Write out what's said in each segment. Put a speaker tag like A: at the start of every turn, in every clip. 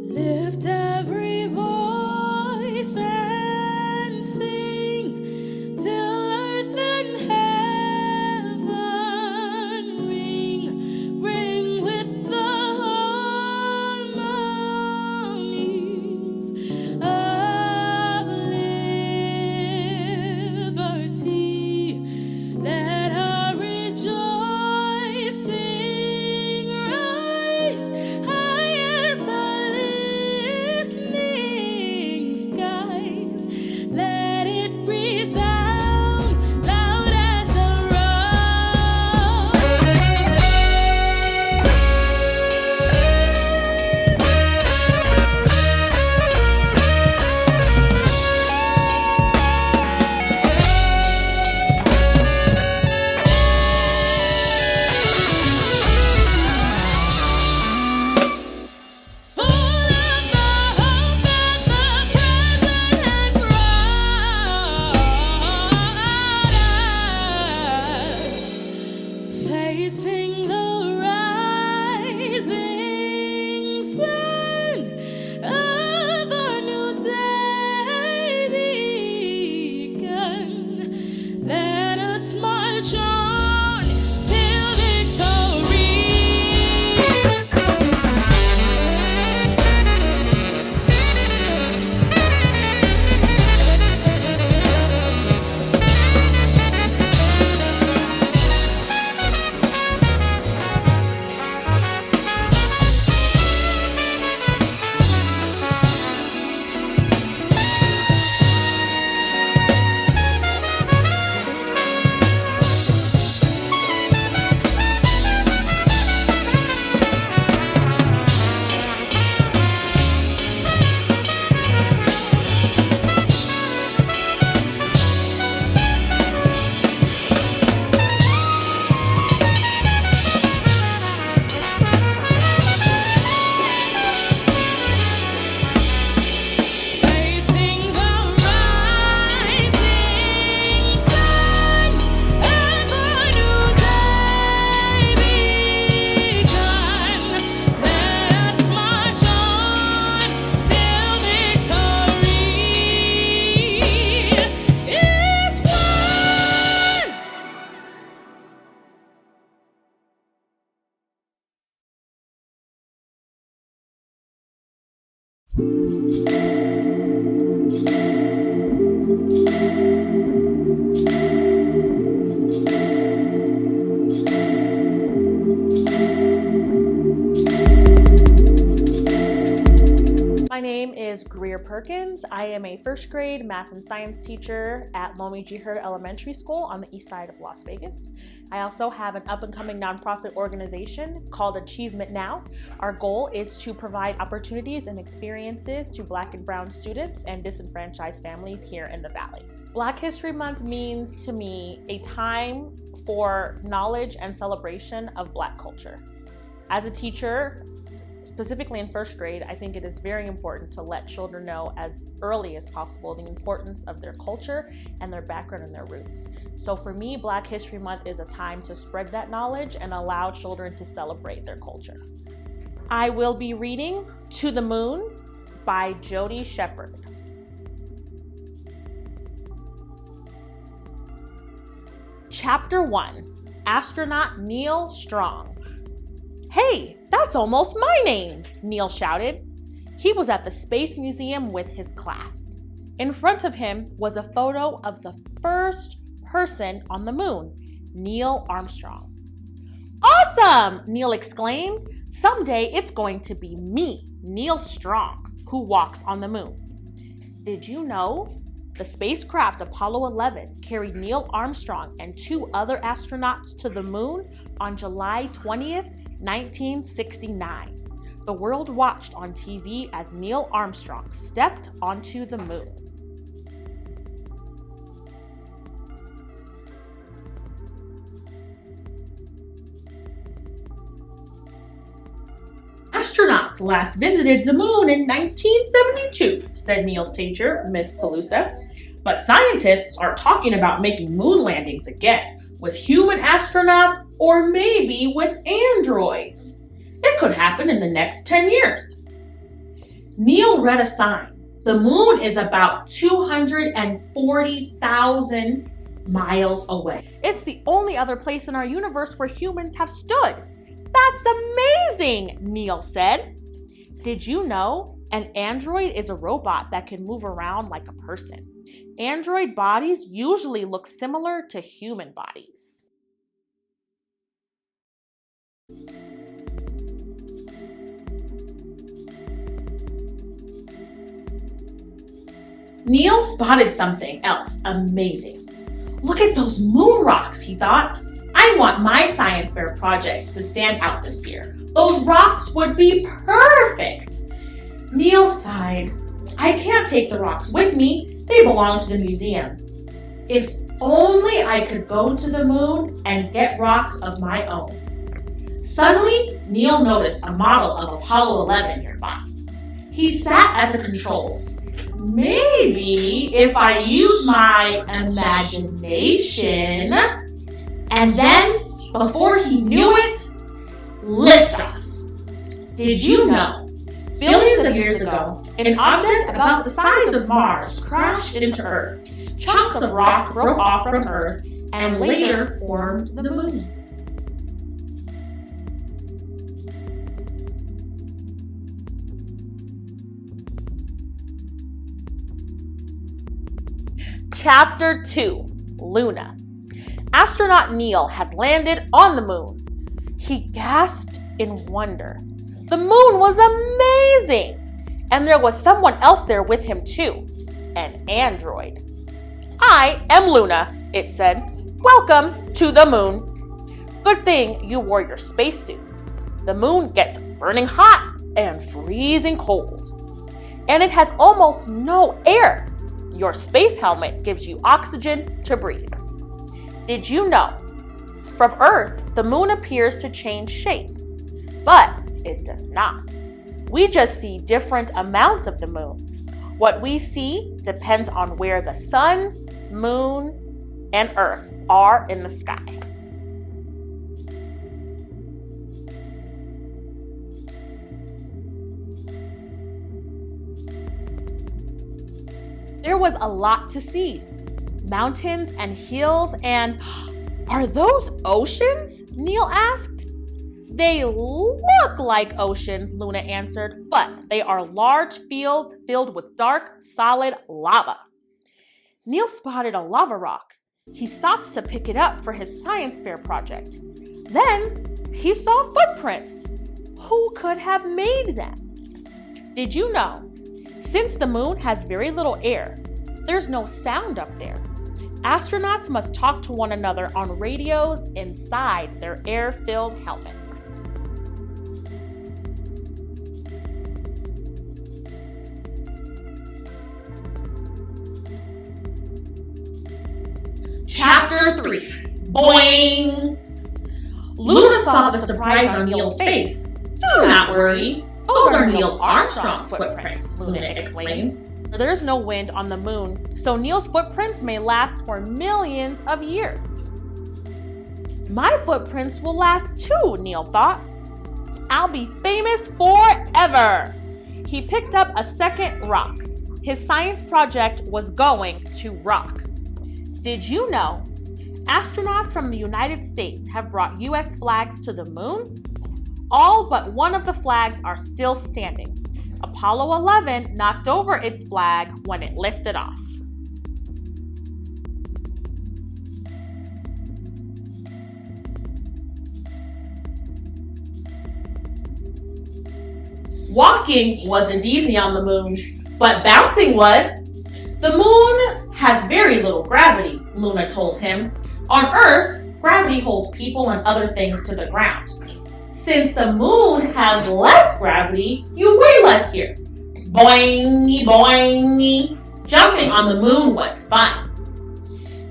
A: Lift every voice and sing till earth and heaven ring, ring with the harmonies of liberty. Let our rejoicing rise high as the listening skies. Let it resound loud as the full of the hope that the present has brought us, facing the rising sun of a new day begun. Let us march on till victory. Facing the rising sun of a new day begun. Let us march on till victory is won.
B: My name is Greer Perkins. I am a first grade math and science teacher at Lomi G. Hurd Elementary School on the east side of Las Vegas. I also have an up-and-coming nonprofit organization called Achievement Now. Our goal is to provide opportunities and experiences to Black and Brown students and disenfranchised families here in the Valley. Black History Month means to me a time for knowledge and celebration of Black culture. As a teacher, specifically in first grade, I think it is very important to let children know as early as possible the importance of their culture and their background and their roots. So for me, Black History Month is a time to spread that knowledge and allow children to celebrate their culture. I will be reading To the Moon by Jody Shepard. Chapter 1, Astronaut Neil Strong. "Hey, that's almost my name," Neil shouted. He was at the Space Museum with his class. In front of him was a photo of the first person on the moon, Neil Armstrong. "Awesome!" Neil exclaimed. "Someday it's going to be me, Neil Strong, who walks on the moon." Did you know? The spacecraft Apollo 11 carried Neil Armstrong and 2 other astronauts to the moon on July 20th, 1969. The world watched on TV as Neil Armstrong stepped onto the moon. Astronauts last visited the moon in 1972, said Neil's teacher, Miss Pelusa.
C: But scientists are talking about making moon landings again, with human astronauts or maybe with androids. It could happen in the next 10 years. Neil read a sign. The moon is about 240,000 miles away.
B: It's the only other place in our universe where humans have stood. That's amazing, Neil said. Did you know an android is a robot that can move around like a person? Android bodies usually look similar to human bodies.
C: Neil spotted something else amazing. Look at those moon rocks, he thought. I want my science fair projects to stand out this year. Those rocks would be perfect. Neil sighed. I can't take the rocks with me. They belong to the museum. If only I could go to the moon and get rocks of my own. Suddenly, Neil noticed a model of Apollo 11 nearby. He sat at the controls. Maybe if I use my imagination, and then, before he knew it, liftoff. Did you know, billions of years ago, an object about the size of Mars crashed into Earth. Chunks of rock broke off from Earth and later formed the moon.
B: Chapter 2, Luna. Astronaut Neil has landed on the moon. He gasped in wonder. The moon was amazing! And there was someone else there with him too, an android. I am Luna, it said. Welcome to the moon. Good thing you wore your spacesuit. The moon gets burning hot and freezing cold. And it has almost no air. Your space helmet gives you oxygen to breathe. Did you know? From Earth, the moon appears to change shape, but it does not. We just see different amounts of the moon. What we see depends on where the sun, moon, and Earth are in the sky. There was a lot to see. Mountains and hills and... Are those oceans? Neil asked. They look like oceans, Luna answered, but they are large fields filled with dark, solid lava. Neil spotted a lava rock. He stopped to pick it up for his science fair project. Then he saw footprints. Who could have made them? Did you know? Since the moon has very little air, there's no sound up there. Astronauts must talk to one another on radios inside their air-filled helmets.
C: Chapter 3, Boing! Luna saw the surprise on Neil's face. Do not worry. Those are Neil Armstrong's footprints, Luna explained.
B: There's no wind on the moon, so Neil's footprints may last for millions of years. My footprints will last too, Neil thought. I'll be famous forever. He picked up a second rock. His science project was going to rock. Did you know? Astronauts from the United States have brought US flags to the moon. All but one of the flags are still standing. Apollo 11 knocked over its flag when it lifted off.
C: Walking wasn't easy on the moon, but bouncing was. The moon has very little gravity, Luna told him. On Earth, gravity holds people and other things to the ground. Since the moon has less gravity, you weigh less here. Boingy, boingy. Jumping on the moon was fun.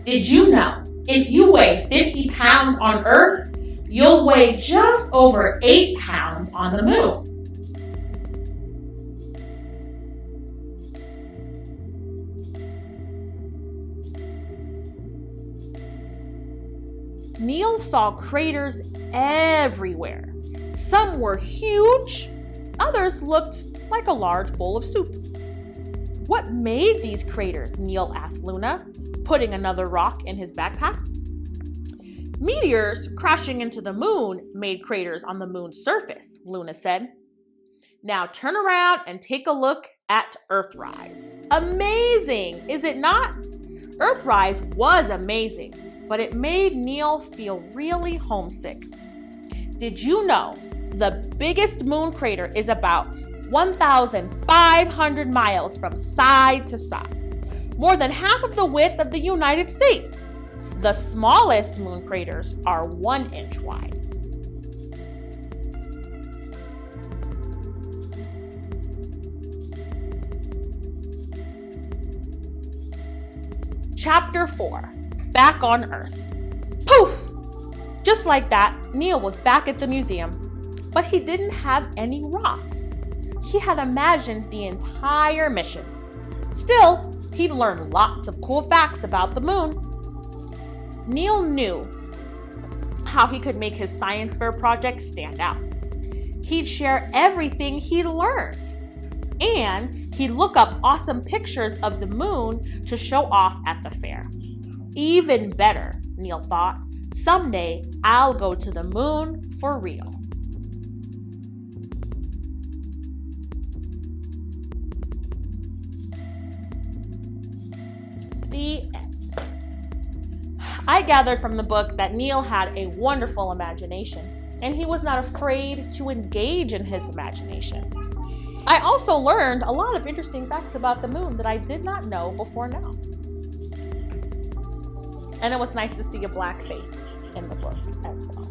C: Did you know, if you weigh 50 pounds on Earth, you'll weigh just over 8 pounds on the moon?
B: Neil saw craters everywhere. Some were huge, others looked like a large bowl of soup. What made these craters? Neil asked Luna, putting another rock in his backpack. Meteors crashing into the moon made craters on the moon's surface, Luna said. Now turn around and take a look at Earthrise. Amazing, is it not? Earthrise was amazing, but it made Neil feel really homesick. Did you know the biggest moon crater is about 1,500 miles from side to side, more than half of the width of the United States? The smallest moon craters are 1 inch wide. Chapter 4, Back on Earth. Poof! Just like that, Neil was back at the museum, but he didn't have any rocks. He had imagined the entire mission. Still, he'd learned lots of cool facts about the moon. Neil knew how he could make his science fair project stand out. He'd share everything he'd learned, and he'd look up awesome pictures of the moon to show off at the fair. Even better, Neil thought, someday I'll go to the moon for real. The end. I gathered from the book that Neil had a wonderful imagination, and he was not afraid to engage in his imagination. I also learned a lot of interesting facts about the moon that I did not know before now. And it was nice to see a black face in the book as well.